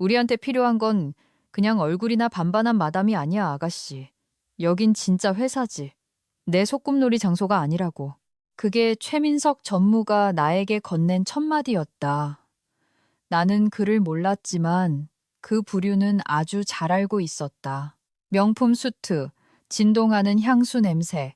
우리한테 필요한 건 그냥 얼굴이나 반반한 마담이 아니야, 아가씨. 여긴 진짜 회사지. 내 소꿉놀이 장소가 아니라고. 그게 최민석 전무가 나에게 건넨 첫마디였다. 나는 그를 몰랐지만 그 부류는 아주 잘 알고 있었다. 명품 수트, 진동하는 향수 냄새,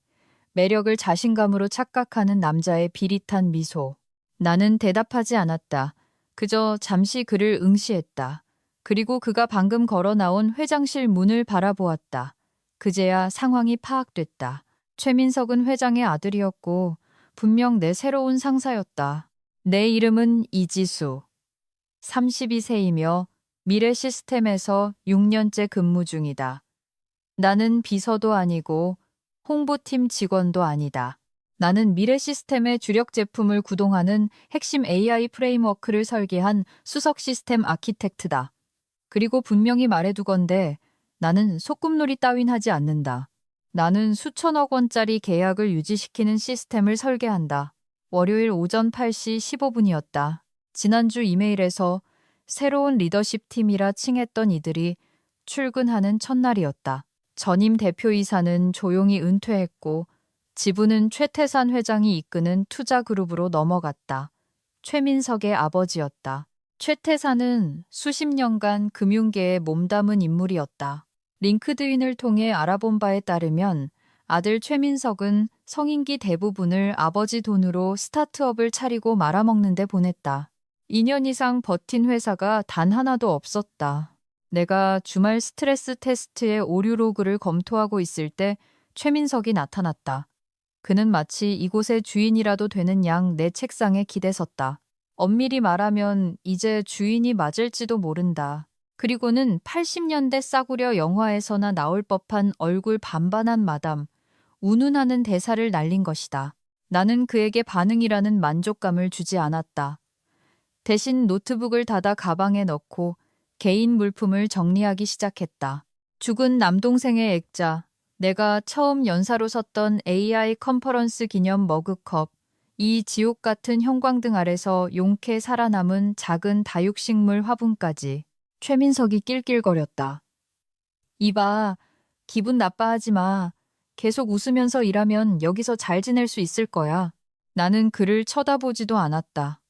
매력을 자신감으로 착각하는 남자의 비릿한 미소. 나는 대답하지 않았다. 그저 잠시 그를 응시했다. 그리고 그가 방금 걸어 나온 회장실 문을 바라보았다. 그제야 상황이 파악됐다. 최민석은 회장의 아들이었고 분명 내 새로운 상사였다. 내 이름은 이지수. 32세이며 미래 시스템에서 6년째 근무 중이다. 나는 비서도 아니고 홍보팀 직원도 아니다. 나는 미래 시스템의 주력 제품을 구동하는 핵심 AI 프레임워크를 설계한 수석 시스템 아키텍트다. 그리고 분명히 말해두건대 나는 소꿉놀이 따윈 하지 않는다. 나는 수천억 원짜리 계약을 유지시키는 시스템을 설계한다. 월요일 오전 8시 15분이었다. 지난주 이메일에서 새로운 리더십 팀이라 칭했던 이들이 출근하는 첫날이었다. 전임 대표이사는 조용히 은퇴했고 지분은 최태산 회장이 이끄는 투자그룹으로 넘어갔다. 최민석의 아버지였다. 최태산은 수십 년간 금융계에 몸담은 인물이었다. 링크드인을 통해 알아본 바에 따르면 아들 최민석은 성인기 대부분을 아버지 돈으로 스타트업을 차리고 말아먹는 데 보냈다. 2년 이상 버틴 회사가 단 하나도 없었다. 내가 주말 스트레스 테스트의 오류 로그를 검토하고 있을 때 최민석이 나타났다. 그는 마치 이곳의 주인이라도 되는 양 내 책상에 기대섰다. 엄밀히 말하면 이제 주인이 맞을지도 모른다. 그리고는 80년대 싸구려 영화에서나 나올 법한 얼굴 반반한 마담, 운운하는 대사를 날린 것이다. 나는 그에게 반응이라는 만족감을 주지 않았다. 대신 노트북을 닫아 가방에 넣고 개인 물품을 정리하기 시작했다. 죽은 남동생의 액자, 내가 처음 연사로 섰던 AI 컨퍼런스 기념 머그컵, 이 지옥 같은 형광등 아래서 용케 살아남은 작은 다육식물 화분까지. 최민석이 낄낄거렸다. 이봐, 기분 나빠하지 마. 계속 웃으면서 일하면 여기서 잘 지낼 수 있을 거야. 나는 그를 쳐다보지도 않았다.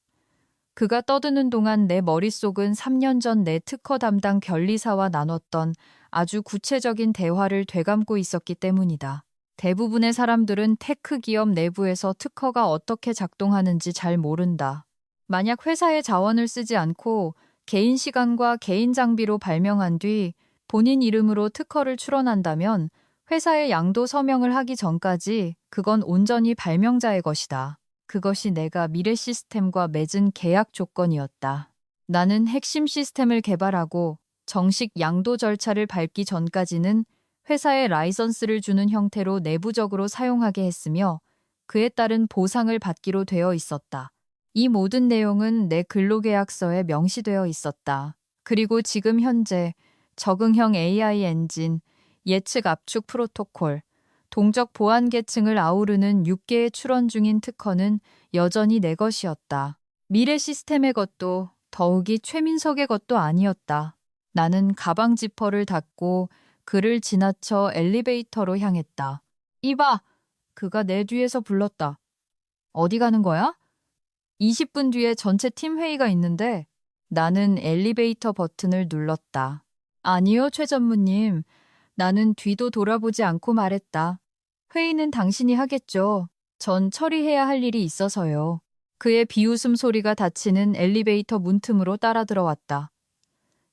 그가 떠드는 동안 내 머릿속은 3년 전 내 특허 담당 변리사와 나눴던 아주 구체적인 대화를 되감고 있었기 때문이다. 대부분의 사람들은 테크 기업 내부에서 특허가 어떻게 작동하는지 잘 모른다. 만약 회사의 자원을 쓰지 않고 개인 시간과 개인 장비로 발명한 뒤 본인 이름으로 특허를 출원한다면 회사의 양도 서명을 하기 전까지 그건 온전히 발명자의 것이다. 그것이 내가 미래 시스템과 맺은 계약 조건이었다. 나는 핵심 시스템을 개발하고 정식 양도 절차를 밟기 전까지는 회사에 라이선스를 주는 형태로 내부적으로 사용하게 했으며 그에 따른 보상을 받기로 되어 있었다. 이 모든 내용은 내 근로계약서에 명시되어 있었다. 그리고 지금 현재 적응형 AI 엔진, 예측 압축 프로토콜, 동적 보안 계층을 아우르는 6개의 출원 중인 특허는 여전히 내 것이었다. 미래 시스템의 것도 더욱이 최민석의 것도 아니었다. 나는 가방 지퍼를 닫고 그를 지나쳐 엘리베이터로 향했다. 이봐! 그가 내 뒤에서 불렀다. 어디 가는 거야? 20분 뒤에 전체 팀 회의가 있는데 나는 엘리베이터 버튼을 눌렀다. 아니요, 최 전무님. 나는 뒤도 돌아보지 않고 말했다. 회의는 당신이 하겠죠. 전 처리해야 할 일이 있어서요. 그의 비웃음 소리가 닫히는 엘리베이터 문틈으로 따라 들어왔다.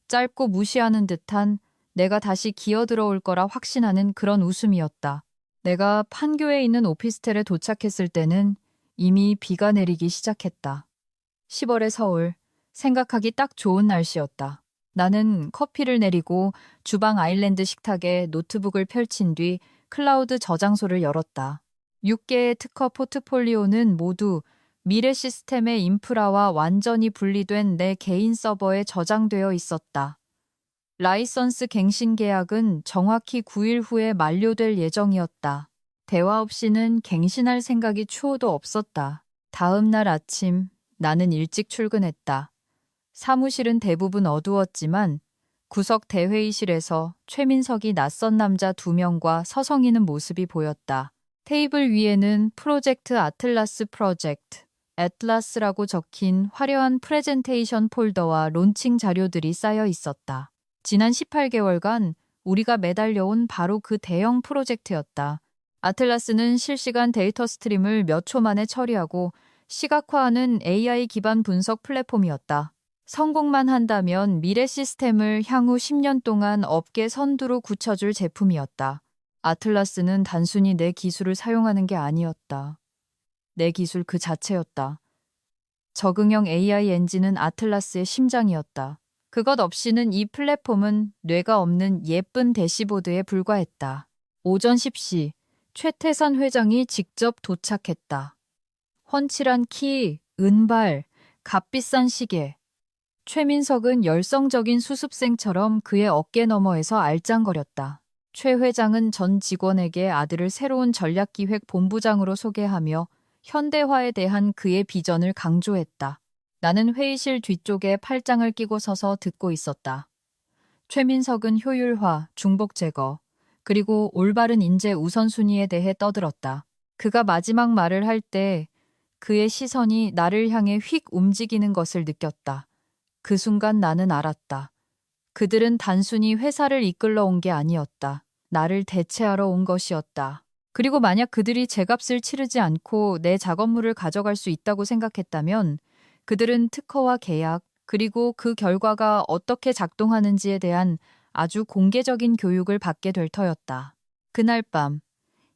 짧고 무시하는 듯한 내가 다시 기어 들어올 거라 확신하는 그런 웃음이었다. 내가 판교에 있는 오피스텔에 도착했을 때는 이미 비가 내리기 시작했다. 10월의 서울, 생각하기 딱 좋은 날씨였다. 나는 커피를 내리고 주방 아일랜드 식탁에 노트북을 펼친 뒤 클라우드 저장소를 열었다. 6개의 특허 포트폴리오는 모두 미래 시스템의 인프라와 완전히 분리된 내 개인 서버에 저장되어 있었다. 라이선스 갱신 계약은 정확히 9일 후에 만료될 예정이었다. 대화 없이는 갱신할 생각이 추호도 없었다. 다음 날 아침 나는 일찍 출근했다. 사무실은 대부분 어두웠지만 구석 대회의실에서 최민석이 낯선 남자 2명과 서성이는 모습이 보였다. 테이블 위에는 프로젝트 아틀라스 프로젝트, 애틀라스라고 적힌 화려한 프레젠테이션 폴더와 론칭 자료들이 쌓여 있었다. 지난 18개월간 우리가 매달려온 바로 그 대형 프로젝트였다. 아틀라스는 실시간 데이터 스트림을 몇 초 만에 처리하고 시각화하는 AI 기반 분석 플랫폼이었다. 성공만 한다면 미래 시스템을 향후 10년 동안 업계 선두로 굳혀줄 제품이었다. 아틀라스는 단순히 내 기술을 사용하는 게 아니었다. 내 기술 그 자체였다. 적응형 AI 엔진은 아틀라스의 심장이었다. 그것 없이는 이 플랫폼은 뇌가 없는 예쁜 대시보드에 불과했다. 오전 10시, 최태선 회장이 직접 도착했다. 훤칠한 키, 은발, 값비싼 시계. 최민석은 열성적인 수습생처럼 그의 어깨 너머에서 알짱거렸다. 최 회장은 전 직원에게 아들을 새로운 전략기획 본부장으로 소개하며 현대화에 대한 그의 비전을 강조했다. 나는 회의실 뒤쪽에 팔짱을 끼고 서서 듣고 있었다. 최민석은 효율화, 중복 제거, 그리고 올바른 인재 우선순위에 대해 떠들었다. 그가 마지막 말을 할 때 그의 시선이 나를 향해 휙 움직이는 것을 느꼈다. 그 순간 나는 알았다. 그들은 단순히 회사를 이끌러 온 게 아니었다. 나를 대체하러 온 것이었다. 그리고 만약 그들이 제값을 치르지 않고 내 작업물을 가져갈 수 있다고 생각했다면 그들은 특허와 계약, 그리고 그 결과가 어떻게 작동하는지에 대한 아주 공개적인 교육을 받게 될 터였다. 그날 밤,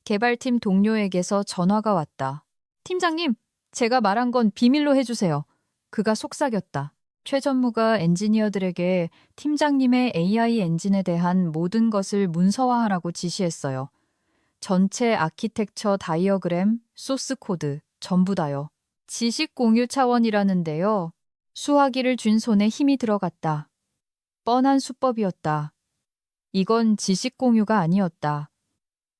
개발팀 동료에게서 전화가 왔다. 팀장님, 제가 말한 건 비밀로 해주세요. 그가 속삭였다. 최 전무가 엔지니어들에게 팀장님의 AI 엔진에 대한 모든 것을 문서화하라고 지시했어요. 전체 아키텍처 다이어그램, 소스 코드, 전부 다요. 지식 공유 차원이라는데요. 수화기를 쥔 손에 힘이 들어갔다. 뻔한 수법이었다. 이건 지식 공유가 아니었다.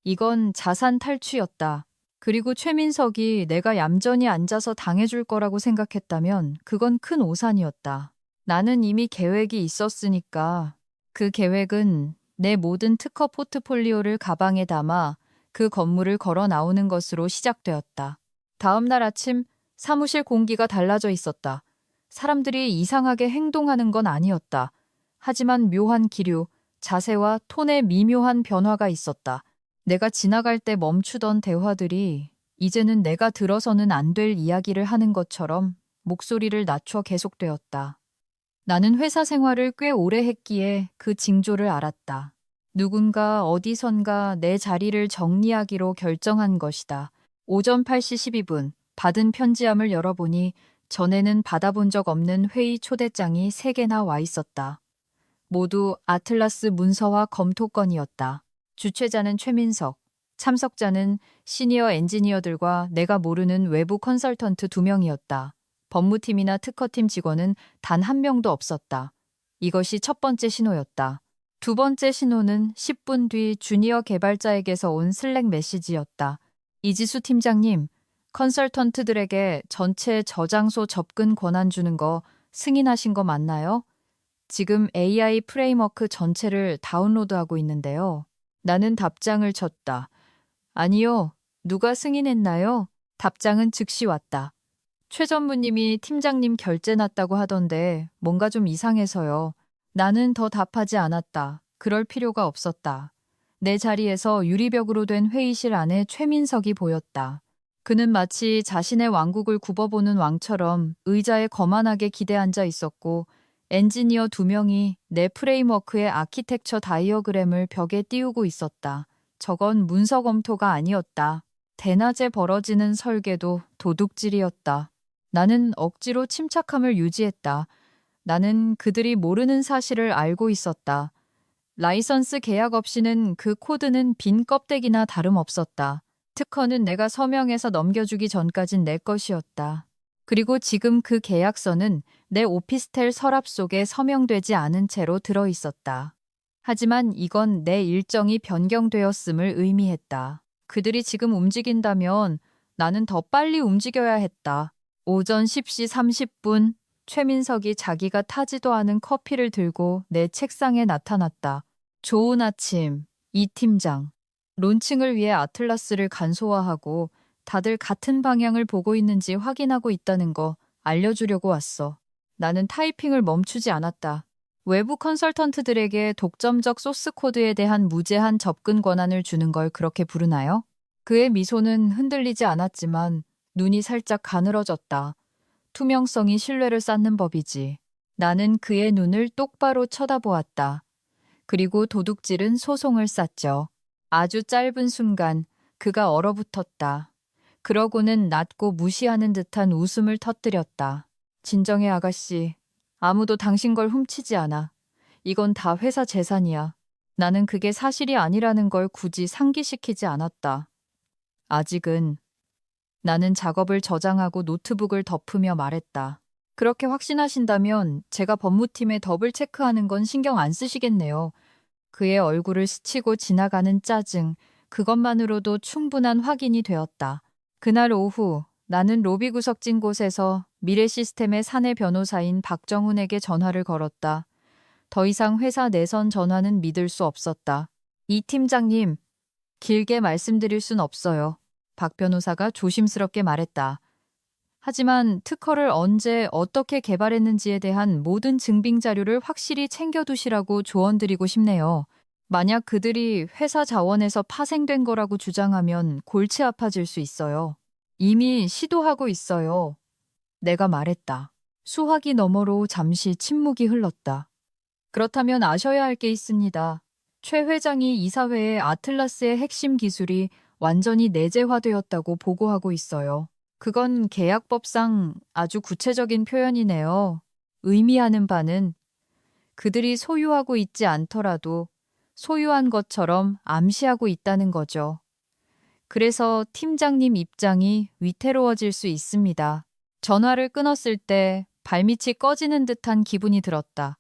이건 자산 탈취였다. 그리고 최민석이 내가 얌전히 앉아서 당해줄 거라고 생각했다면 그건 큰 오산이었다. 나는 이미 계획이 있었으니까 그 계획은 내 모든 특허 포트폴리오를 가방에 담아 그 건물을 걸어 나오는 것으로 시작되었다. 다음 날 아침 사무실 공기가 달라져 있었다. 사람들이 이상하게 행동하는 건 아니었다. 하지만 묘한 기류, 자세와 톤의 미묘한 변화가 있었다. 내가 지나갈 때 멈추던 대화들이 이제는 내가 들어서는 안 될 이야기를 하는 것처럼 목소리를 낮춰 계속되었다. 나는 회사 생활을 꽤 오래 했기에 그 징조를 알았다. 누군가 어디선가 내 자리를 정리하기로 결정한 것이다. 오전 8시 12분 받은 편지함을 열어보니 전에는 받아본 적 없는 회의 초대장이 3개나 와 있었다. 모두 아틀라스 문서화 검토건이었다. 주최자는 최민석, 참석자는 시니어 엔지니어들과 내가 모르는 외부 컨설턴트 2명이었다. 법무팀이나 특허팀 직원은 단 1명도 없었다. 이것이 첫 번째 신호였다. 두 번째 신호는 10분 뒤 주니어 개발자에게서 온 슬랙 메시지였다. 이지수 팀장님, 컨설턴트들에게 전체 저장소 접근 권한 주는 거 승인하신 거 맞나요? 지금 AI 프레임워크 전체를 다운로드하고 있는데요. 나는 답장을 쳤다. 아니요. 누가 승인했나요? 답장은 즉시 왔다. 최 전무님이 팀장님 결제 났다고 하던데 뭔가 좀 이상해서요. 나는 더 답하지 않았다. 그럴 필요가 없었다. 내 자리에서 유리벽으로 된 회의실 안에 최민석이 보였다. 그는 마치 자신의 왕국을 굽어보는 왕처럼 의자에 거만하게 기대앉아 있었고 엔지니어 2명이 내 프레임워크의 아키텍처 다이어그램을 벽에 띄우고 있었다. 저건 문서 검토가 아니었다. 대낮에 벌어지는 설계도 도둑질이었다. 나는 억지로 침착함을 유지했다. 나는 그들이 모르는 사실을 알고 있었다. 라이선스 계약 없이는 그 코드는 빈 껍데기나 다름없었다. 특허는 내가 서명해서 넘겨주기 전까진 내 것이었다. 그리고 지금 그 계약서는 내 오피스텔 서랍 속에 서명되지 않은 채로 들어있었다. 하지만 이건 내 일정이 변경되었음을 의미했다. 그들이 지금 움직인다면 나는 더 빨리 움직여야 했다. 오전 10시 30분 최민석이 자기가 타지도 않은 커피를 들고 내 책상에 나타났다. 좋은 아침, 이 팀장. 론칭을 위해 아틀라스를 간소화하고 다들 같은 방향을 보고 있는지 확인하고 있다는 거 알려주려고 왔어. 나는 타이핑을 멈추지 않았다. 외부 컨설턴트들에게 독점적 소스 코드에 대한 무제한 접근 권한을 주는 걸 그렇게 부르나요? 그의 미소는 흔들리지 않았지만 눈이 살짝 가늘어졌다. 투명성이 신뢰를 쌓는 법이지. 나는 그의 눈을 똑바로 쳐다보았다. 그리고 도둑질은 소송을 쌌죠. 아주 짧은 순간 그가 얼어붙었다. 그러고는 낮고 무시하는 듯한 웃음을 터뜨렸다. 진정해 아가씨. 아무도 당신 걸 훔치지 않아. 이건 다 회사 재산이야. 나는 그게 사실이 아니라는 걸 굳이 상기시키지 않았다. 아직은. 나는 작업을 저장하고 노트북을 덮으며 말했다. 그렇게 확신하신다면 제가 법무팀에 더블 체크하는 건 신경 안 쓰시겠네요. 그의 얼굴을 스치고 지나가는 짜증, 그것만으로도 충분한 확인이 되었다. 그날 오후 나는 로비 구석진 곳에서 미래 시스템의 사내 변호사인 박정훈에게 전화를 걸었다. 더 이상 회사 내선 전화는 믿을 수 없었다. 이 팀장님, 길게 말씀드릴 순 없어요. 박 변호사가 조심스럽게 말했다. 하지만 특허를 언제 어떻게 개발했는지에 대한 모든 증빙 자료를 확실히 챙겨두시라고 조언드리고 싶네요. 만약 그들이 회사 자원에서 파생된 거라고 주장하면 골치 아파질 수 있어요. 이미 시도하고 있어요. 내가 말했다. 수화기 너머로 잠시 침묵이 흘렀다. 그렇다면 아셔야 할 게 있습니다. 최 회장이 이사회에 아틀라스의 핵심 기술이 완전히 내재화되었다고 보고하고 있어요. 그건 계약법상 아주 구체적인 표현이네요. 의미하는 바는 그들이 소유하고 있지 않더라도 소유한 것처럼 암시하고 있다는 거죠. 그래서 팀장님 입장이 위태로워질 수 있습니다. 전화를 끊었을 때 발밑이 꺼지는 듯한 기분이 들었다.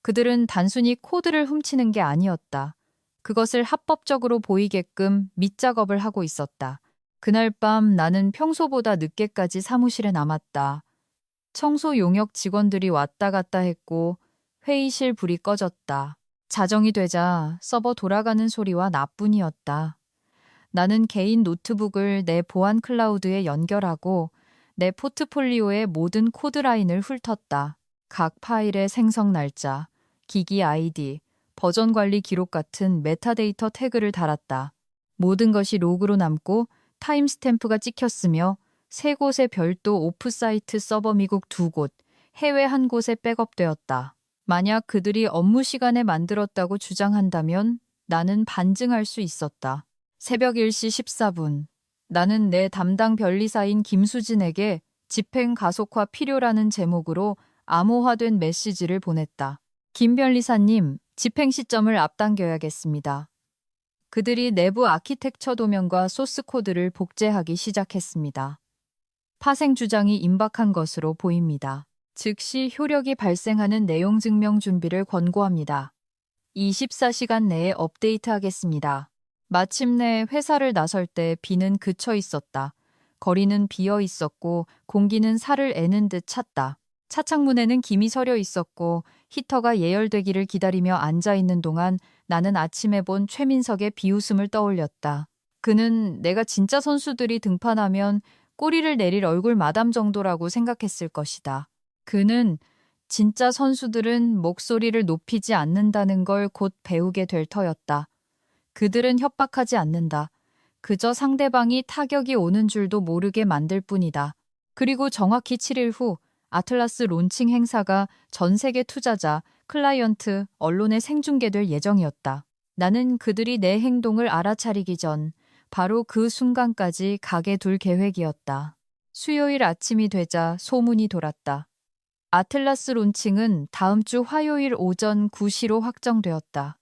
그들은 단순히 코드를 훔치는 게 아니었다. 그것을 합법적으로 보이게끔 밑작업을 하고 있었다. 그날 밤 나는 평소보다 늦게까지 사무실에 남았다. 청소 용역 직원들이 왔다 갔다 했고 회의실 불이 꺼졌다. 자정이 되자 서버 돌아가는 소리와 나뿐이었다. 나는 개인 노트북을 내 보안 클라우드에 연결하고 내 포트폴리오의 모든 코드라인을 훑었다. 각 파일의 생성 날짜, 기기 아이디, 버전 관리 기록 같은 메타데이터 태그를 달았다. 모든 것이 로그로 남고 타임스탬프가 찍혔으며 3곳의 별도 오프사이트 서버 미국 2곳, 해외 1곳에 백업되었다. 만약 그들이 업무 시간에 만들었다고 주장한다면 나는 반증할 수 있었다. 새벽 1시 14분. 나는 내 담당 변리사인 김수진에게 집행 가속화 필요라는 제목으로 암호화된 메시지를 보냈다. 김 변리사님, 집행 시점을 앞당겨야겠습니다. 그들이 내부 아키텍처 도면과 소스 코드를 복제하기 시작했습니다. 파생 주장이 임박한 것으로 보입니다. 즉시 효력이 발생하는 내용 증명 준비를 권고합니다. 24시간 내에 업데이트하겠습니다. 마침내 회사를 나설 때 비는 그쳐 있었다. 거리는 비어 있었고 공기는 살을 애는 듯 찼다. 차창문에는 김이 서려 있었고 히터가 예열되기를 기다리며 앉아있는 동안 나는 아침에 본 최민석의 비웃음을 떠올렸다. 그는 내가 진짜 선수들이 등판하면 꼬리를 내릴 얼굴 마담 정도라고 생각했을 것이다. 그는 진짜 선수들은 목소리를 높이지 않는다는 걸 곧 배우게 될 터였다. 그들은 협박하지 않는다. 그저 상대방이 타격이 오는 줄도 모르게 만들 뿐이다. 그리고 정확히 7일 후 아틀라스 론칭 행사가 전 세계 투자자, 클라이언트, 언론에 생중계될 예정이었다. 나는 그들이 내 행동을 알아차리기 전 바로 그 순간까지 가게 둘 계획이었다. 수요일 아침이 되자 소문이 돌았다. 아틀라스 론칭은 다음 주 화요일 오전 9시로 확정되었다.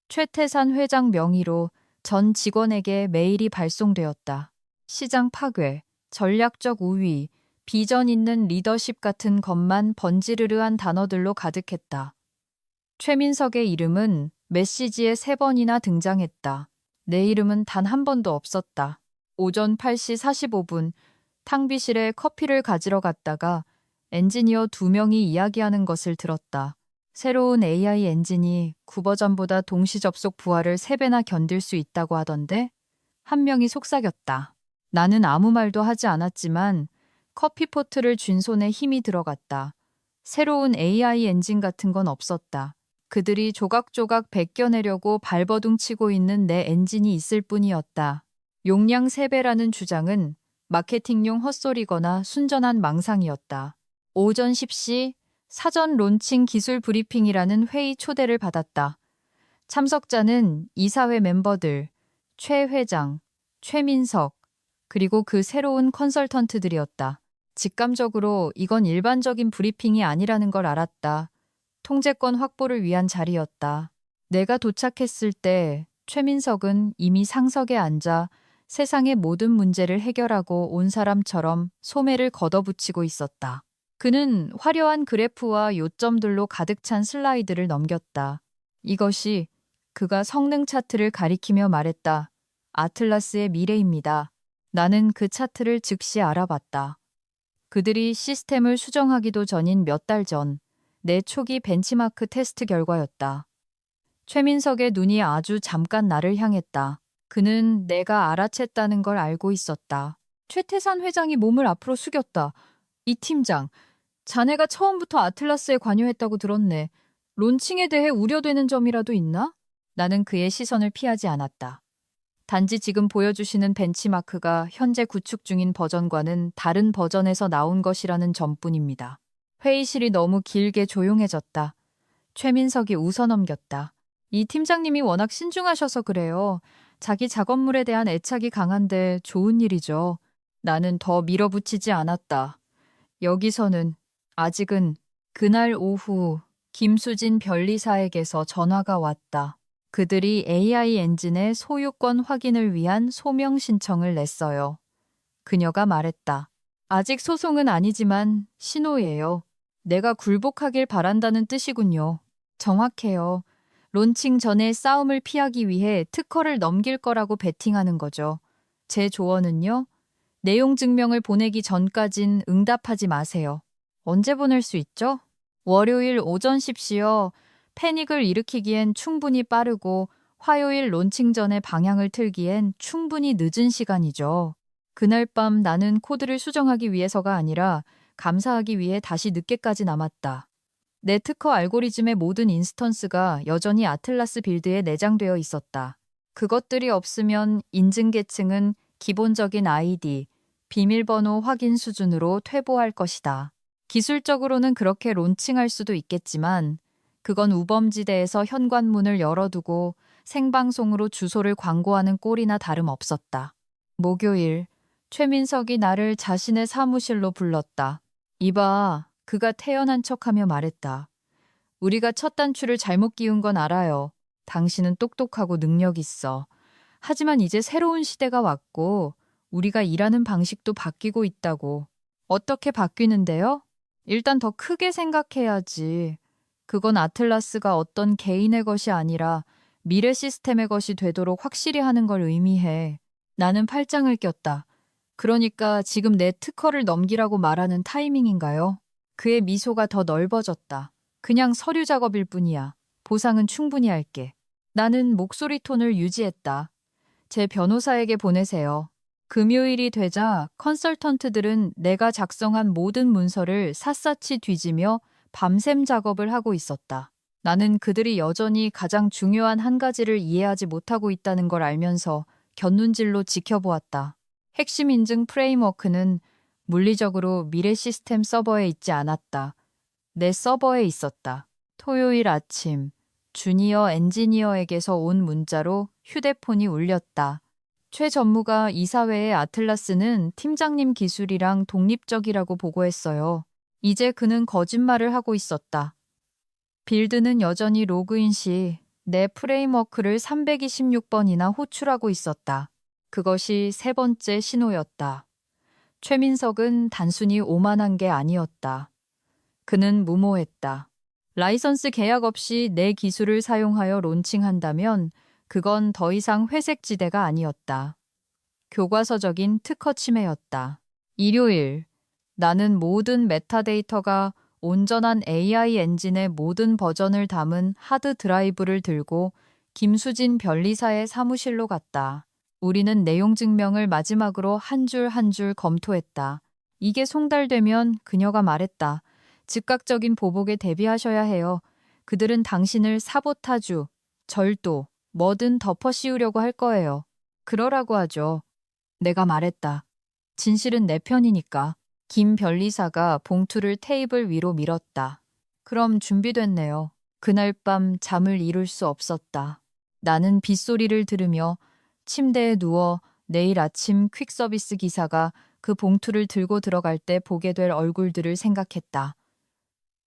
최태산 회장 명의로 전 직원에게 메일이 발송되었다. 시장 파괴, 전략적 우위, 비전 있는 리더십 같은 것만 번지르르한 단어들로 가득했다. 최민석의 이름은 메시지에 3번이나 등장했다. 내 이름은 단 한 번도 없었다. 오전 8시 45분 탕비실에 커피를 가지러 갔다가 엔지니어 2명이 이야기하는 것을 들었다. 새로운 AI 엔진이 9버전보다 동시 접속 부하를 3배나 견딜 수 있다고 하던데 한 명이 속삭였다. 나는 아무 말도 하지 않았지만 커피포트를 쥔 손에 힘이 들어갔다. 새로운 AI 엔진 같은 건 없었다. 그들이 조각조각 벗겨내려고 발버둥 치고 있는 내 엔진이 있을 뿐이었다. 용량 3배라는 주장은 마케팅용 헛소리거나 순전한 망상이었다. 오전 10시 사전 론칭 기술 브리핑이라는 회의 초대를 받았다. 참석자는 이사회 멤버들, 최 회장, 최민석, 그리고 그 새로운 컨설턴트들이었다. 직감적으로 이건 일반적인 브리핑이 아니라는 걸 알았다. 통제권 확보를 위한 자리였다. 내가 도착했을 때 최민석은 이미 상석에 앉아 세상의 모든 문제를 해결하고 온 사람처럼 소매를 걷어붙이고 있었다. 그는 화려한 그래프와 요점들로 가득 찬 슬라이드를 넘겼다. 이것이 그가 성능 차트를 가리키며 말했다. 아틀라스의 미래입니다. 나는 그 차트를 즉시 알아봤다. 그들이 시스템을 수정하기도 전인 몇 달 전, 내 초기 벤치마크 테스트 결과였다. 최민석의 눈이 아주 잠깐 나를 향했다. 그는 내가 알아챘다는 걸 알고 있었다. 최태산 회장이 몸을 앞으로 숙였다. 이 팀장, 자네가 처음부터 아틀라스에 관여했다고 들었네. 론칭에 대해 우려되는 점이라도 있나? 나는 그의 시선을 피하지 않았다. 단지 지금 보여주시는 벤치마크가 현재 구축 중인 버전과는 다른 버전에서 나온 것이라는 점뿐입니다. 회의실이 너무 길게 조용해졌다. 최민석이 웃어넘겼다. 이 팀장님이 워낙 신중하셔서 그래요. 자기 작업물에 대한 애착이 강한데 좋은 일이죠. 나는 더 밀어붙이지 않았다. 여기서는 아직은 그날 오후 김수진 변리사에게서 전화가 왔다. 그들이 AI 엔진의 소유권 확인을 위한 소명 신청을 냈어요. 그녀가 말했다. 아직 소송은 아니지만 신호예요. 내가 굴복하길 바란다는 뜻이군요. 정확해요. 론칭 전에 싸움을 피하기 위해 특허를 넘길 거라고 베팅하는 거죠. 제 조언은요. 내용 증명을 보내기 전까진 응답하지 마세요. 언제 보낼 수 있죠? 월요일 오전 10시요. 패닉을 일으키기엔 충분히 빠르고 화요일 론칭 전에 방향을 틀기엔 충분히 늦은 시간이죠. 그날 밤 나는 코드를 수정하기 위해서가 아니라 감사하기 위해 다시 늦게까지 남았다. 내 특허 알고리즘의 모든 인스턴스가 여전히 아틀라스 빌드에 내장되어 있었다. 그것들이 없으면 인증 계층은 기본적인 아이디, 비밀번호 확인 수준으로 퇴보할 것이다. 기술적으로는 그렇게 론칭할 수도 있겠지만 그건 우범지대에서 현관문을 열어두고 생방송으로 주소를 광고하는 꼴이나 다름없었다. 목요일, 최민석이 나를 자신의 사무실로 불렀다. 이봐, 그가 태연한 척하며 말했다. 우리가 첫 단추를 잘못 끼운 건 알아요. 당신은 똑똑하고 능력 있어. 하지만 이제 새로운 시대가 왔고 우리가 일하는 방식도 바뀌고 있다고. 어떻게 바뀌는데요? 일단 더 크게 생각해야지. 그건 아틀라스가 어떤 개인의 것이 아니라 미래 시스템의 것이 되도록 확실히 하는 걸 의미해. 나는 팔짱을 꼈다. 그러니까 지금 내 특허를 넘기라고 말하는 타이밍인가요? 그의 미소가 더 넓어졌다. 그냥 서류 작업일 뿐이야. 보상은 충분히 할게. 나는 목소리 톤을 유지했다. 제 변호사에게 보내세요. 금요일이 되자 컨설턴트들은 내가 작성한 모든 문서를 샅샅이 뒤지며 밤샘 작업을 하고 있었다. 나는 그들이 여전히 가장 중요한 한 가지를 이해하지 못하고 있다는 걸 알면서 곁눈질로 지켜보았다. 핵심 인증 프레임워크는 물리적으로 미래 시스템 서버에 있지 않았다. 내 서버에 있었다. 토요일 아침, 주니어 엔지니어에게서 온 문자로 휴대폰이 울렸다. 최 전무가 이사회의 아틀라스는 팀장님 기술이랑 독립적이라고 보고했어요. 이제 그는 거짓말을 하고 있었다. 빌드는 여전히 로그인 시 내 프레임워크를 326번이나 호출하고 있었다. 그것이 세 번째 신호였다. 최민석은 단순히 오만한 게 아니었다. 그는 무모했다. 라이선스 계약 없이 내 기술을 사용하여 론칭한다면 그건 더 이상 회색지대가 아니었다. 교과서적인 특허 침해였다. 일요일, 나는 모든 메타데이터가 온전한 AI 엔진의 모든 버전을 담은 하드 드라이브를 들고 김수진 변리사의 사무실로 갔다. 우리는 내용 증명을 마지막으로 한 줄 한 줄 검토했다. 이게 송달되면 그녀가 말했다. 즉각적인 보복에 대비하셔야 해요. 그들은 당신을 사보타주, 절도, 뭐든 덮어씌우려고 할 거예요. 그러라고 하죠. 내가 말했다. 진실은 내 편이니까. 김 변리사가 봉투를 테이블 위로 밀었다. 그럼 준비됐네요. 그날 밤 잠을 이룰 수 없었다. 나는 빗소리를 들으며 침대에 누워 내일 아침 퀵서비스 기사가 그 봉투를 들고 들어갈 때 보게 될 얼굴들을 생각했다.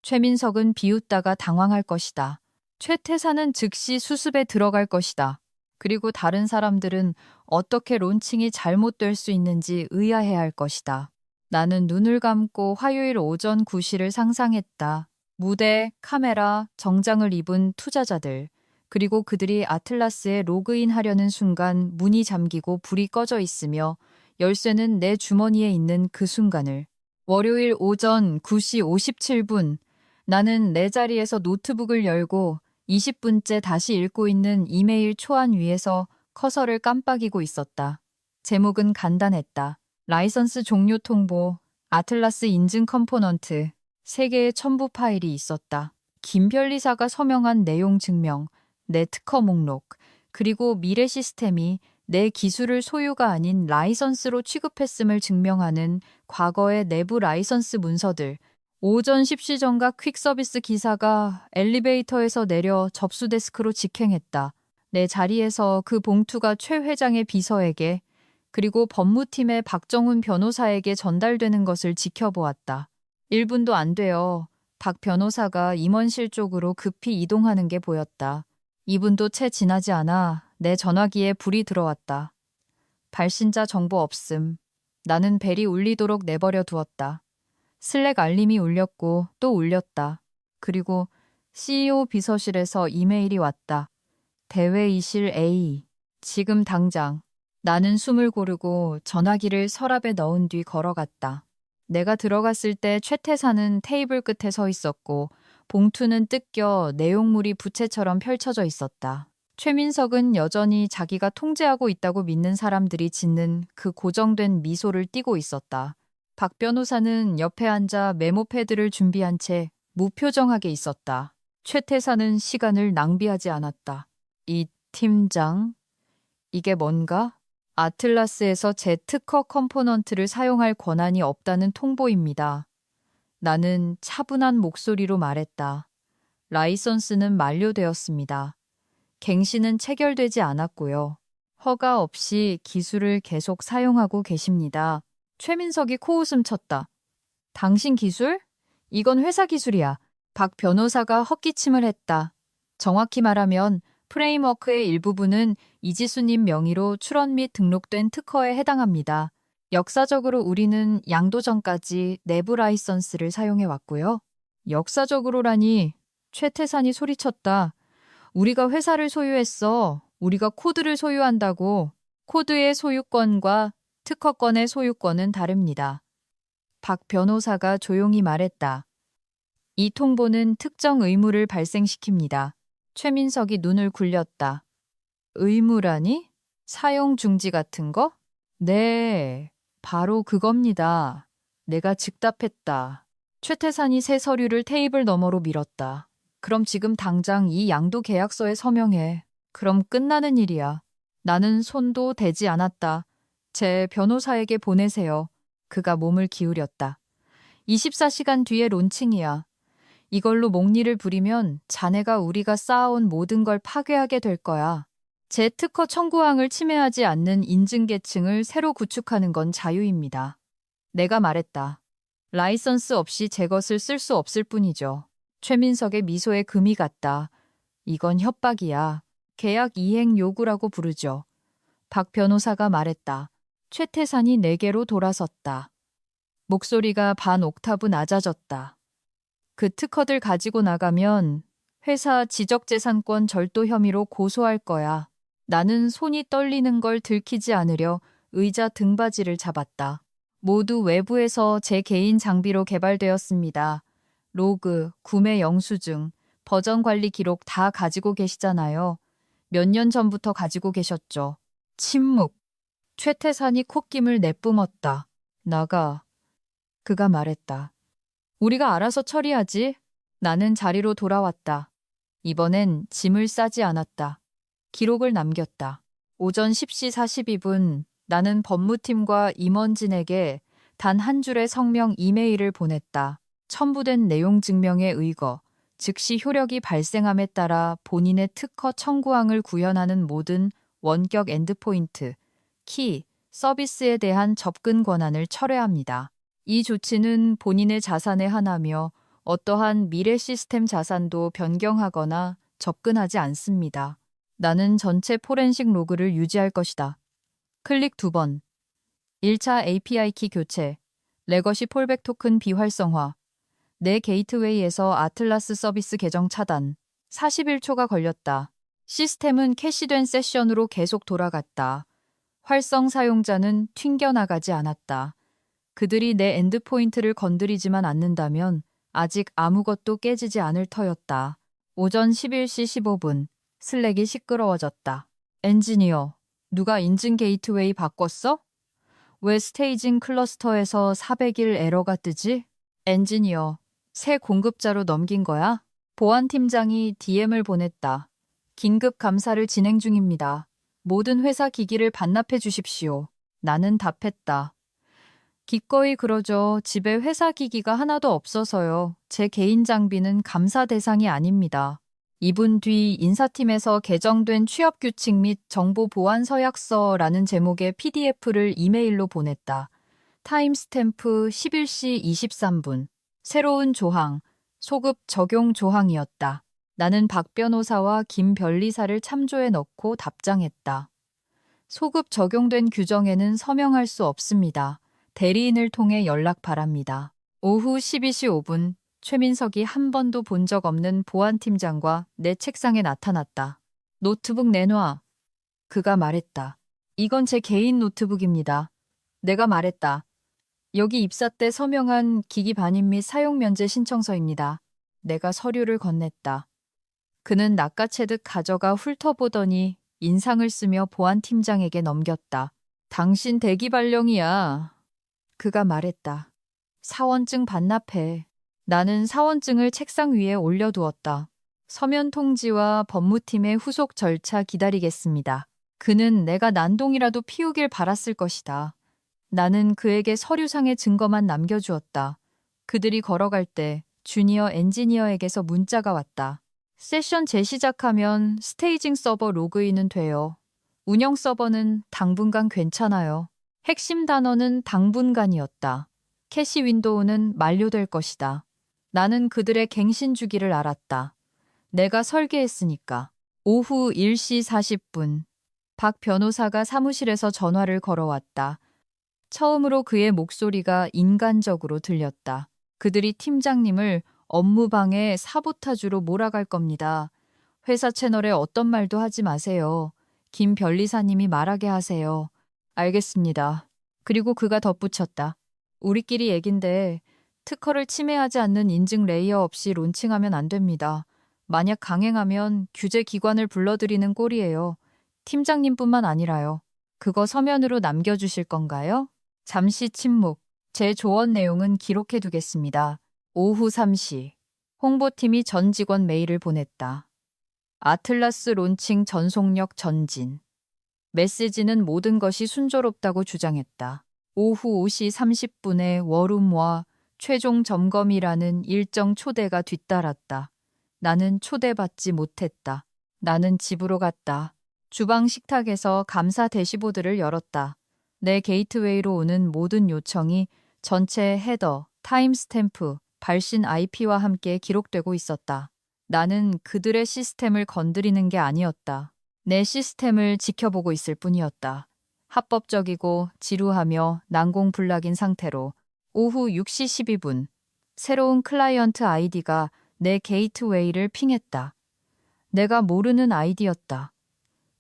최민석은 비웃다가 당황할 것이다. 최태사는 즉시 수습에 들어갈 것이다. 그리고 다른 사람들은 어떻게 론칭이 잘못될 수 있는지 의아해할 것이다. 나는 눈을 감고 화요일 오전 9시를 상상했다. 무대, 카메라, 정장을 입은 투자자들, 그리고 그들이 아틀라스에 로그인하려는 순간 문이 잠기고 불이 꺼져 있으며 열쇠는 내 주머니에 있는 그 순간을. 월요일 오전 9시 57분, 나는 내 자리에서 노트북을 열고 20분째 다시 읽고 있는 이메일 초안 위에서 커서를 깜빡이고 있었다. 제목은 간단했다. 라이선스 종료 통보, 아틀라스 인증 컴포넌트, 3개의 첨부 파일이 있었다. 김 변리사가 서명한 내용 증명, 내 특허 목록, 그리고 미래 시스템이 내 기술을 소유가 아닌 라이선스로 취급했음을 증명하는 과거의 내부 라이선스 문서들. 오전 10시 전과 퀵서비스 기사가 엘리베이터에서 내려 접수 데스크로 직행했다. 내 자리에서 그 봉투가 최 회장의 비서에게 그리고 법무팀의 박정훈 변호사에게 전달되는 것을 지켜보았다. 1분도 안 돼요. 박 변호사가 임원실 쪽으로 급히 이동하는 게 보였다. 2분도 채 지나지 않아 내 전화기에 불이 들어왔다. 발신자 정보 없음. 나는 벨이 울리도록 내버려 두었다. 슬랙 알림이 울렸고 또 울렸다. 그리고 CEO 비서실에서 이메일이 왔다. 대회의실 A. 지금 당장. 나는 숨을 고르고 전화기를 서랍에 넣은 뒤 걸어갔다. 내가 들어갔을 때 최태사는 테이블 끝에 서 있었고 봉투는 뜯겨 내용물이 부채처럼 펼쳐져 있었다. 최민석은 여전히 자기가 통제하고 있다고 믿는 사람들이 짓는 그 고정된 미소를 띠고 있었다. 박 변호사는 옆에 앉아 메모 패드를 준비한 채 무표정하게 있었다. 최태사는 시간을 낭비하지 않았다. 이 팀장, 이게 뭔가? 아틀라스에서 제 특허 컴포넌트를 사용할 권한이 없다는 통보입니다. 나는 차분한 목소리로 말했다. 라이선스는 만료되었습니다. 갱신은 체결되지 않았고요. 허가 없이 기술을 계속 사용하고 계십니다. 최민석이 코웃음 쳤다. 당신 기술? 이건 회사 기술이야. 박 변호사가 헛기침을 했다. 정확히 말하면 프레임워크의 일부분은 이지수님 명의로 출원 및 등록된 특허에 해당합니다. 역사적으로 우리는 양도전까지 내부 라이선스를 사용해왔고요. 역사적으로라니, 최태산이 소리쳤다. 우리가 회사를 소유했어. 우리가 코드를 소유한다고. 코드의 소유권과 특허권의 소유권은 다릅니다. 박 변호사가 조용히 말했다. 이 통보는 특정 의무를 발생시킵니다. 최민석이 눈을 굴렸다. 의무라니? 사용 중지 같은 거? 네, 바로 그겁니다. 내가 즉답했다. 최태산이 새 서류를 테이블 너머로 밀었다. 그럼 지금 당장 이 양도 계약서에 서명해. 그럼 끝나는 일이야. 나는 손도 대지 않았다. 제 변호사에게 보내세요. 그가 몸을 기울였다. 24시간 뒤에 론칭이야. 이걸로 목리를 부리면 자네가 우리가 쌓아온 모든 걸 파괴하게 될 거야. 제 특허 청구항을 침해하지 않는 인증계층을 새로 구축하는 건 자유입니다. 내가 말했다. 라이선스 없이 제 것을 쓸 수 없을 뿐이죠. 최민석의 미소에 금이 갔다. 이건 협박이야. 계약 이행 요구라고 부르죠. 박 변호사가 말했다. 최태산이 내게로 돌아섰다. 목소리가 반 옥타브 낮아졌다. 그 특허들 가지고 나가면 회사 지적재산권 절도 혐의로 고소할 거야. 나는 손이 떨리는 걸 들키지 않으려 의자 등받이를 잡았다. 모두 외부에서 제 개인 장비로 개발되었습니다. 로그, 구매 영수증, 버전 관리 기록 다 가지고 계시잖아요. 몇 년 전부터 가지고 계셨죠. 침묵. 최태산이 콧김을 내뿜었다. 나가. 그가 말했다. 우리가 알아서 처리하지. 나는 자리로 돌아왔다. 이번엔 짐을 싸지 않았다. 기록을 남겼다. 오전 10시 42분 나는 법무팀과 임원진에게 단 한 줄의 성명 이메일을 보냈다. 첨부된 내용 증명의 의거, 즉시 효력이 발생함에 따라 본인의 특허 청구항을 구현하는 모든 원격 엔드포인트, 키, 서비스에 대한 접근 권한을 철회합니다. 이 조치는 본인의 자산의 하나며 어떠한 미래 시스템 자산도 변경하거나 접근하지 않습니다. 나는 전체 포렌식 로그를 유지할 것이다. 클릭 2번. 1차 API 키 교체, 레거시 폴백 토큰 비활성화, 내 게이트웨이에서 아틀라스 서비스 계정 차단. 41초가 걸렸다. 시스템은 캐시된 세션으로 계속 돌아갔다. 활성 사용자는 튕겨나가지 않았다. 그들이 내 엔드포인트를 건드리지만 않는다면 아직 아무것도 깨지지 않을 터였다. 오전 11시 15분. 슬랙이 시끄러워졌다. 엔지니어, 누가 인증 게이트웨이 바꿨어? 왜 스테이징 클러스터에서 400일 에러가 뜨지? 엔지니어, 새 공급자로 넘긴 거야? 보안팀장이 DM을 보냈다. 긴급 감사를 진행 중입니다. 모든 회사 기기를 반납해 주십시오. 나는 답했다. 기꺼이 그러죠. 집에 회사 기기가 하나도 없어서요. 제 개인 장비는 감사 대상이 아닙니다. 2분 뒤 인사팀에서 개정된 취업규칙 및 정보보안 서약서라는 제목의 PDF를 이메일로 보냈다. 타임스탬프 11시 23분. 새로운 조항, 소급 적용 조항이었다. 나는 박 변호사와 김 변리사를 참조해 넣고 답장했다. 소급 적용된 규정에는 서명할 수 없습니다. 대리인을 통해 연락 바랍니다. 오후 12시 5분. 최민석이 한 번도 본 적 없는 보안팀장과 내 책상에 나타났다. 노트북 내놔. 그가 말했다. 이건 제 개인 노트북입니다. 내가 말했다. 여기 입사 때 서명한 기기 반입 및 사용 면제 신청서입니다. 내가 서류를 건넸다. 그는 낚아채듯 가져가 훑어보더니 인상을 쓰며 보안팀장에게 넘겼다. 당신 대기 발령이야. 그가 말했다. 사원증 반납해. 나는 사원증을 책상 위에 올려두었다. 서면 통지와 법무팀의 후속 절차 기다리겠습니다. 그는 내가 난동이라도 피우길 바랐을 것이다. 나는 그에게 서류상의 증거만 남겨주었다. 그들이 걸어갈 때 주니어 엔지니어에게서 문자가 왔다. 세션 재시작하면 스테이징 서버 로그인은 돼요. 운영 서버는 당분간 괜찮아요. 핵심 단어는 당분간이었다. 캐시 윈도우는 만료될 것이다. 나는 그들의 갱신 주기를 알았다. 내가 설계했으니까. 오후 1시 40분. 박 변호사가 사무실에서 전화를 걸어왔다. 처음으로 그의 목소리가 인간적으로 들렸다. 그들이 팀장님을 업무방해 사보타주로 몰아갈 겁니다. 회사 채널에 어떤 말도 하지 마세요. 김 변리사님이 말하게 하세요. 알겠습니다. 그리고 그가 덧붙였다. 우리끼리 얘긴데 특허를 침해하지 않는 인증 레이어 없이 론칭하면 안 됩니다. 만약 강행하면 규제 기관을 불러들이는 꼴이에요. 팀장님뿐만 아니라요. 그거 서면으로 남겨주실 건가요? 잠시 침묵. 제 조언 내용은 기록해 두겠습니다. 오후 3시. 홍보팀이 전 직원 메일을 보냈다. 아틀라스 론칭 전속력 전진. 메시지는 모든 것이 순조롭다고 주장했다. 오후 5시 30분에 워룸와 최종 점검이라는 일정 초대가 뒤따랐다. 나는 초대받지 못했다. 나는 집으로 갔다. 주방 식탁에서 감사 대시보드를 열었다. 내 게이트웨이로 오는 모든 요청이 전체 헤더, 타임스탬프, 발신 IP와 함께 기록되고 있었다. 나는 그들의 시스템을 건드리는 게 아니었다. 내 시스템을 지켜보고 있을 뿐이었다. 합법적이고 지루하며 난공불락인 상태로 오후 6시 12분 새로운 클라이언트 아이디가 내 게이트웨이를 핑했다. 내가 모르는 아이디였다.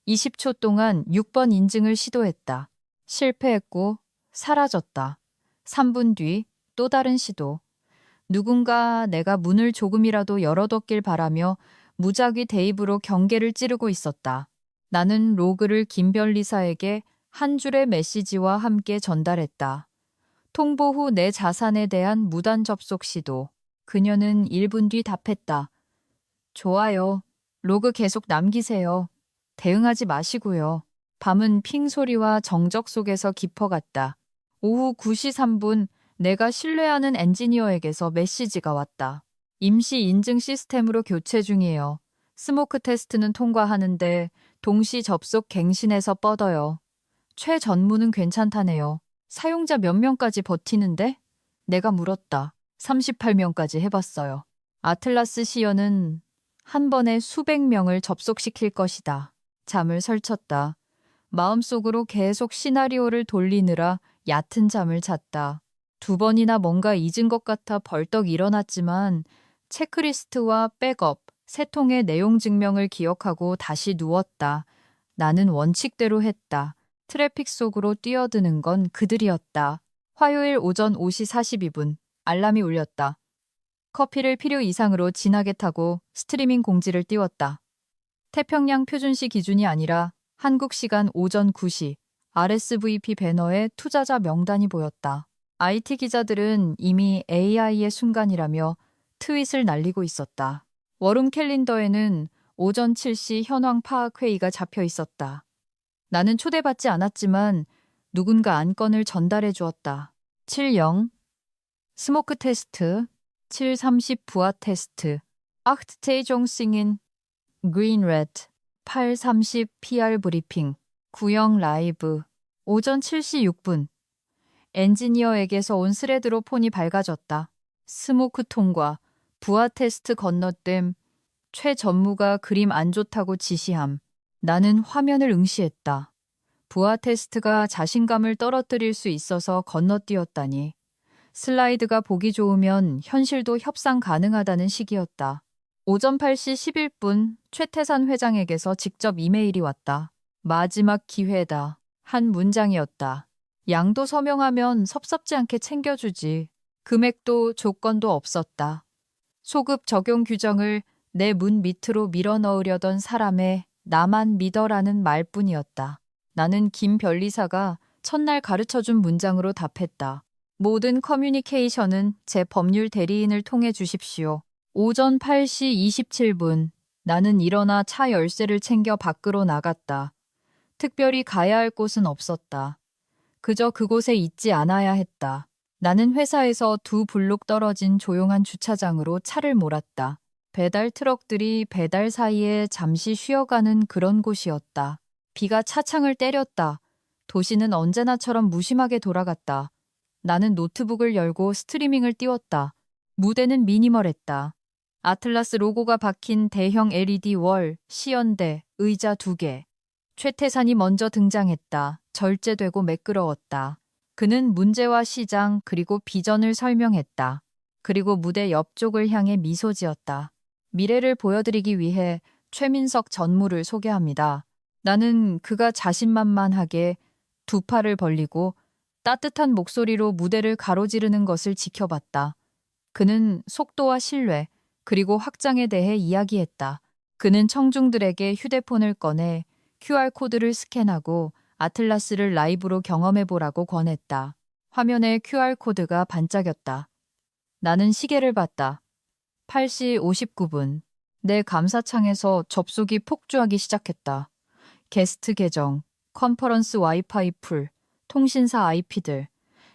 20초 동안 6번 인증을 시도했다. 실패했고 사라졌다. 3분 뒤 또 다른 시도. 누군가 내가 문을 조금이라도 열어뒀길 바라며 무작위 대입으로 경계를 찌르고 있었다. 나는 로그를 김별리사에게 한 줄의 메시지와 함께 전달했다. 통보 후 내 자산에 대한 무단 접속 시도. 그녀는 1분 뒤 답했다. 좋아요. 로그 계속 남기세요. 대응하지 마시고요. 밤은 핑 소리와 정적 속에서 깊어갔다. 오후 9시 3분 내가 신뢰하는 엔지니어에게서 메시지가 왔다. 임시 인증 시스템으로 교체 중이에요. 스모크 테스트는 통과하는데 동시 접속 갱신해서 뻗어요. 최전무는 괜찮다네요. 사용자 몇 명까지 버티는데? 내가 물었다. 38명까지 해봤어요. 아틀라스 시연은 한 번에 수백 명을 접속시킬 것이다. 잠을 설쳤다. 마음속으로 계속 시나리오를 돌리느라 얕은 잠을 잤다. 2번이나 뭔가 잊은 것 같아 벌떡 일어났지만 체크리스트와 백업, 세 통의 내용 증명을 기억하고 다시 누웠다. 나는 원칙대로 했다. 트래픽 속으로 뛰어드는 건 그들이었다. 화요일 오전 5시 42분 알람이 울렸다. 커피를 필요 이상으로 진하게 타고 스트리밍 공지를 띄웠다. 태평양 표준시 기준이 아니라 한국 시간 오전 9시 RSVP 배너에 투자자 명단이 보였다. IT 기자들은 이미 AI의 순간이라며 트윗을 날리고 있었다. 워룸 캘린더에는 오전 7시 현황 파악 회의가 잡혀 있었다. 나는 초대받지 않았지만 누군가 안건을 전달해 주었다. 70 스모크 테스트, 730 부하 테스트, 8태종싱인 그린 레드, 830 PR 브리핑, 90 라이브, 오전 7시 6분. 엔지니어에게서 온 스레드로 폰이 밝아졌다. 스모크 통과, 부하 테스트 건너댐, 최 전무가 그림 안 좋다고 지시함. 나는 화면을 응시했다. 부하 테스트가 자신감을 떨어뜨릴 수 있어서 건너뛰었다니. 슬라이드가 보기 좋으면 현실도 협상 가능하다는 시기였다. 오전 8시 11분 최태산 회장에게서 직접 이메일이 왔다. 마지막 기회다. 한 문장이었다. 양도 서명하면 섭섭지 않게 챙겨주지. 금액도 조건도 없었다. 소급 적용 규정을 내 문 밑으로 밀어넣으려던 사람의 나만 믿어라는 말뿐이었다. 나는 김 변리사가 첫날 가르쳐준 문장으로 답했다. 모든 커뮤니케이션은 제 법률 대리인을 통해 주십시오. 오전 8시 27분 나는 일어나 차 열쇠를 챙겨 밖으로 나갔다. 특별히 가야 할 곳은 없었다. 그저 그곳에 있지 않아야 했다. 나는 회사에서 2블록 떨어진 조용한 주차장으로 차를 몰았다. 배달 트럭들이 배달 사이에 잠시 쉬어가는 그런 곳이었다. 비가 차창을 때렸다. 도시는 언제나처럼 무심하게 돌아갔다. 나는 노트북을 열고 스트리밍을 띄웠다. 무대는 미니멀했다. 아틀라스 로고가 박힌 대형 LED 월, 시연대, 의자 2개. 최태산이 먼저 등장했다. 절제되고 매끄러웠다. 그는 문제와 시장 그리고 비전을 설명했다. 그리고 무대 옆쪽을 향해 미소 지었다. 미래를 보여드리기 위해 최민석 전무를 소개합니다. 나는 그가 자신만만하게 두 팔을 벌리고 따뜻한 목소리로 무대를 가로지르는 것을 지켜봤다. 그는 속도와 신뢰, 그리고 확장에 대해 이야기했다. 그는 청중들에게 휴대폰을 꺼내 QR코드를 스캔하고 아틀라스를 라이브로 경험해보라고 권했다. 화면에 QR코드가 반짝였다. 나는 시계를 봤다. 8시 59분. 내 감사창에서 접속이 폭주하기 시작했다. 게스트 계정, 컨퍼런스 와이파이 풀, 통신사 IP들.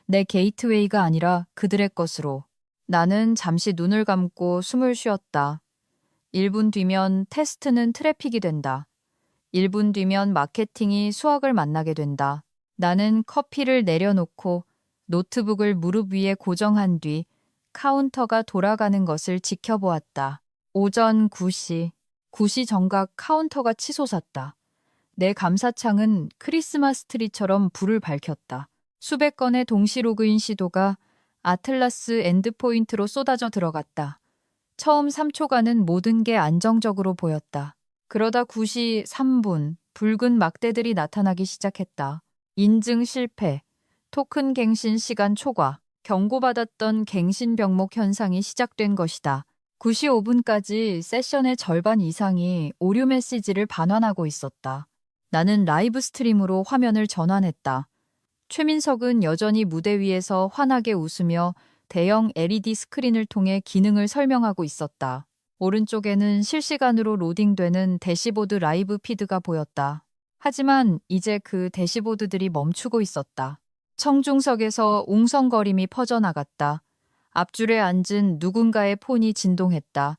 내 게이트웨이가 아니라 그들의 것으로. 나는 잠시 눈을 감고 숨을 쉬었다. 1분 뒤면 테스트는 트래픽이 된다. 1분 뒤면 마케팅이 수학을 만나게 된다. 나는 커피를 내려놓고 노트북을 무릎 위에 고정한 뒤 카운터가 돌아가는 것을 지켜보았다. 오전 9시, 9시 정각 카운터가 치솟았다. 내 감사창은 크리스마스 트리처럼 불을 밝혔다. 수백 건의 동시 로그인 시도가 아틀라스 엔드포인트로 쏟아져 들어갔다. 처음 3초간은 모든 게 안정적으로 보였다. 그러다 9시 3분 붉은 막대들이 나타나기 시작했다. 인증 실패, 토큰 갱신 시간 초과. 경고받았던 갱신병목 현상이 시작된 것이다. 9시 5분까지 세션의 절반 이상이 오류 메시지를 반환하고 있었다. 나는 라이브 스트림으로 화면을 전환했다. 최민석은 여전히 무대 위에서 환하게 웃으며 대형 LED 스크린을 통해 기능을 설명하고 있었다. 오른쪽에는 실시간으로 로딩되는 대시보드 라이브 피드가 보였다. 하지만 이제 그 대시보드들이 멈추고 있었다. 청중석에서 웅성거림이 퍼져나갔다. 앞줄에 앉은 누군가의 폰이 진동했다.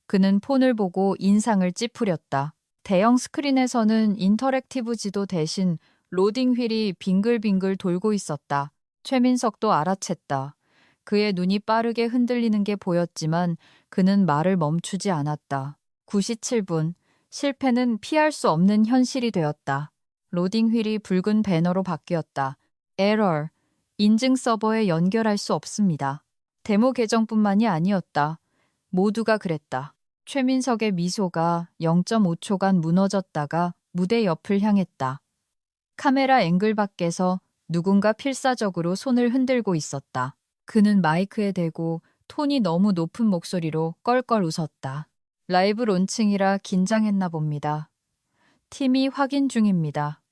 그는 폰을 보고 인상을 찌푸렸다. 대형 스크린에서는 인터랙티브 지도 대신 로딩 휠이 빙글빙글 돌고 있었다. 최민석도 알아챘다. 그의 눈이 빠르게 흔들리는 게 보였지만 그는 말을 멈추지 않았다. 9시 7분, 실패는 피할 수 없는 현실이 되었다. 로딩 휠이 붉은 배너로 바뀌었다. 에러, 인증 서버에 연결할 수 없습니다. 데모 계정뿐만이 아니었다. 모두가 그랬다. 최민석의 미소가 0.5초간 무너졌다가 무대 옆을 향했다. 카메라 앵글 밖에서 누군가 필사적으로 손을 흔들고 있었다. 그는 마이크에 대고 톤이 너무 높은 목소리로 껄껄 웃었다. 라이브 론칭이라 긴장했나 봅니다. 팀이 확인 중입니다.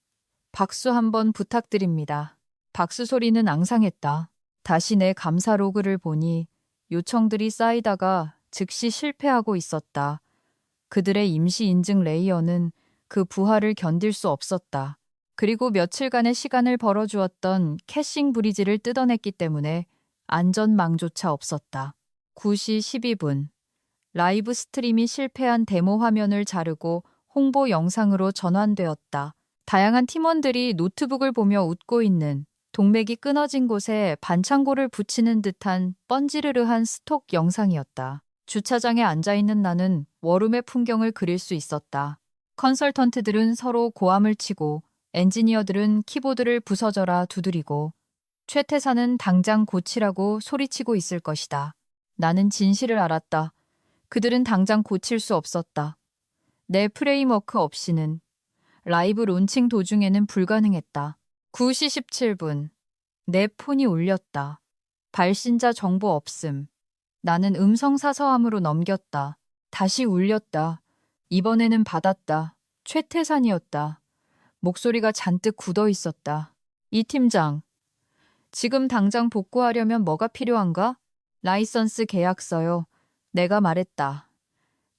박수 한번 부탁드립니다. 박수 소리는 앙상했다. 다시 내 감사 로그를 보니 요청들이 쌓이다가 즉시 실패하고 있었다. 그들의 임시 인증 레이어는 그 부하를 견딜 수 없었다. 그리고 며칠간의 시간을 벌어주었던 캐싱 브리지를 뜯어냈기 때문에 안전망조차 없었다. 9시 12분. 라이브 스트림이 실패한 데모 화면을 자르고 홍보 영상으로 전환되었다. 다양한 팀원들이 노트북을 보며 웃고 있는, 동맥이 끊어진 곳에 반창고를 붙이는 듯한 뻔지르르한 스톡 영상이었다. 주차장에 앉아있는 나는 워룸의 풍경을 그릴 수 있었다. 컨설턴트들은 서로 고함을 치고 엔지니어들은 키보드를 부서져라 두드리고 최태사는 당장 고치라고 소리치고 있을 것이다. 나는 진실을 알았다. 그들은 당장 고칠 수 없었다. 내 프레임워크 없이는. 라이브 론칭 도중에는 불가능했다. 9시 17분. 내 폰이 울렸다. 발신자 정보 없음. 나는 음성 사서함으로 넘겼다. 다시 울렸다. 이번에는 받았다. 최태산이었다. 목소리가 잔뜩 굳어 있었다. 이 팀장. 지금 당장 복구하려면 뭐가 필요한가? 라이선스 계약서요. 내가 말했다.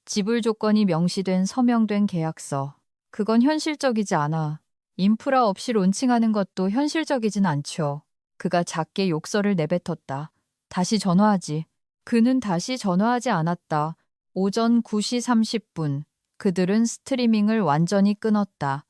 지불 조건이 명시된 서명된 계약서. 그건 현실적이지 않아. 인프라 없이 론칭하는 것도 현실적이진 않죠. 그가 작게 욕설을 내뱉었다. 다시 전화하지. 그는 다시 전화하지 않았다. 오전 9시 30분. 그들은 스트리밍을 완전히 끊었다.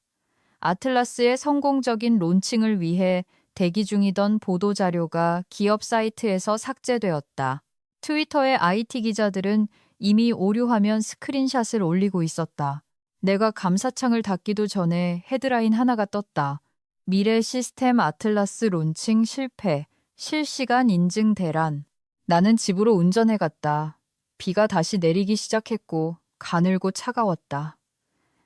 아틀라스의 성공적인 론칭을 위해 대기 중이던 보도자료가 기업 사이트에서 삭제되었다. 트위터의 IT 기자들은 이미 오류화면 스크린샷을 올리고 있었다. 내가 감사창을 닫기도 전에 헤드라인 하나가 떴다. 미래 시스템 아틀라스 론칭 실패, 실시간 인증 대란. 나는 집으로 운전해 갔다. 비가 다시 내리기 시작했고 가늘고 차가웠다.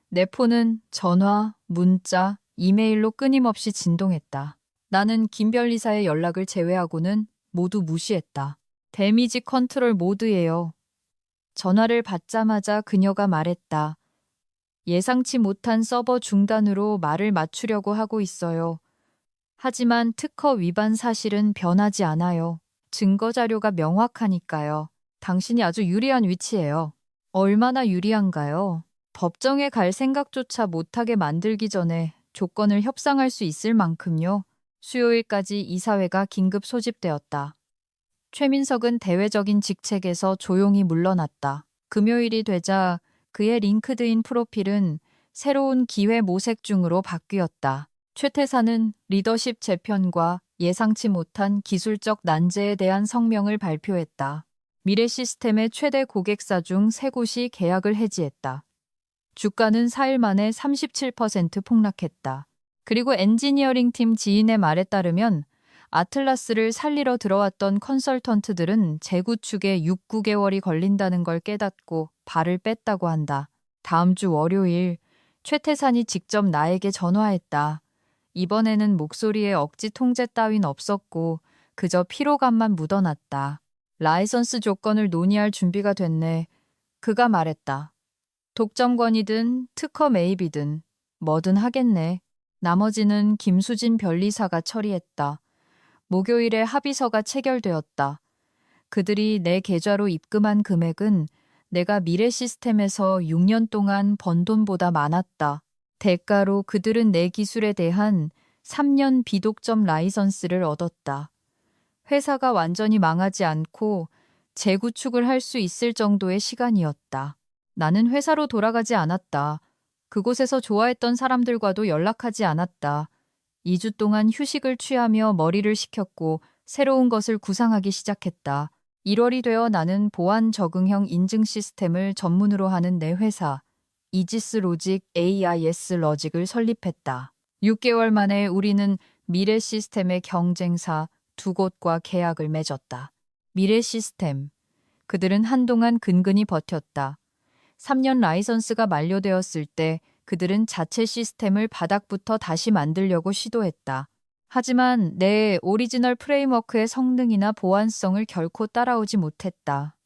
내 폰은 전화, 문자, 이메일로 끊임없이 진동했다. 나는 김별리사의 연락을 제외하고는 모두 무시했다. 데미지 컨트롤 모드예요. 전화를 받자마자 그녀가 말했다. 예상치 못한 서버 중단으로 말을 맞추려고 하고 있어요. 하지만 특허 위반 사실은 변하지 않아요. 증거 자료가 명확하니까요. 당신이 아주 유리한 위치예요. 얼마나 유리한가요? 법정에 갈 생각조차 못하게 만들기 전에 조건을 협상할 수 있을 만큼요. 수요일까지 이사회가 긴급 소집되었다. 최민석은 대외적인 직책에서 조용히 물러났다. 금요일이 되자 그의 링크드인 프로필은 새로운 기회 모색 중으로 바뀌었다. 최태사는 리더십 재편과 예상치 못한 기술적 난제에 대한 성명을 발표했다. 미래 시스템의 최대 고객사 중 3곳이 계약을 해지했다. 주가는 4일 만에 37% 폭락했다. 그리고 엔지니어링 팀 지인의 말에 따르면 아틀라스를 살리러 들어왔던 컨설턴트들은 재구축에 6, 9개월이 걸린다는 걸 깨닫고 발을 뺐다고 한다. 다음 주 월요일 최태산이 직접 나에게 전화했다. 이번에는 목소리에 억지 통제 따윈 없었고 그저 피로감만 묻어났다. 라이선스 조건을 논의할 준비가 됐네. 그가 말했다. 독점권이든 특허 매입이든 뭐든 하겠네. 나머지는 김수진 변리사가 처리했다. 목요일에 합의서가 체결되었다. 그들이 내 계좌로 입금한 금액은 내가 미래 시스템에서 6년 동안 번 돈보다 많았다. 대가로 그들은 내 기술에 대한 3년 비독점 라이선스를 얻었다. 회사가 완전히 망하지 않고 재구축을 할 수 있을 정도의 시간이었다. 나는 회사로 돌아가지 않았다. 그곳에서 좋아했던 사람들과도 연락하지 않았다. 2주 동안 휴식을 취하며 머리를 식혔고 새로운 것을 구상하기 시작했다. 1월이 되어 나는 보안 적응형 인증 시스템을 전문으로 하는 내 회사 이지스 로직 AIS 러직을 설립했다. 6개월 만에 우리는 미래 시스템의 경쟁사 2곳과 계약을 맺었다. 미래 시스템. 그들은 한동안 근근히 버텼다. 3년 라이선스가 만료되었을 때 그들은 자체 시스템을 바닥부터 다시 만들려고 시도했다. 하지만 내 오리지널 프레임워크의 성능이나 보안성을 결코 따라오지 못했다.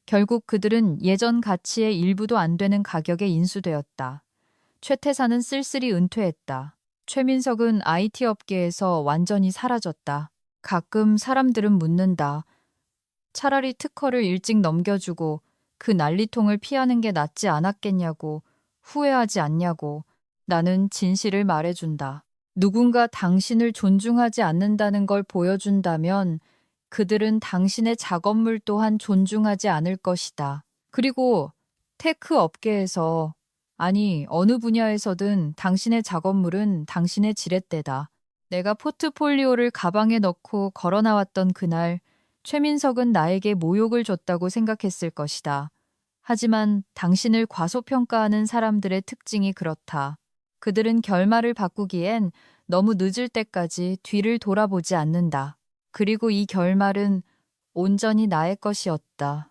결국 그들은 예전 가치의 일부도 안 되는 가격에 인수되었다. 최태사는 쓸쓸히 은퇴했다. 최민석은 IT 업계에서 완전히 사라졌다. 가끔 사람들은 묻는다. 차라리 특허를 일찍 넘겨주고 그 난리통을 피하는 게 낫지 않았겠냐고, 후회하지 않냐고. 나는 진실을 말해준다. 누군가 당신을 존중하지 않는다는 걸 보여준다면 그들은 당신의 작업물 또한 존중하지 않을 것이다. 그리고 테크 업계에서, 아니 어느 분야에서든 당신의 작업물은 당신의 지렛대다. 내가 포트폴리오를 가방에 넣고 걸어 나왔던 그날 최민석은 나에게 모욕을 줬다고 생각했을 것이다. 하지만 당신을 과소평가하는 사람들의 특징이 그렇다. 그들은 결말을 바꾸기엔 너무 늦을 때까지 뒤를 돌아보지 않는다. 그리고 이 결말은 온전히 나의 것이었다.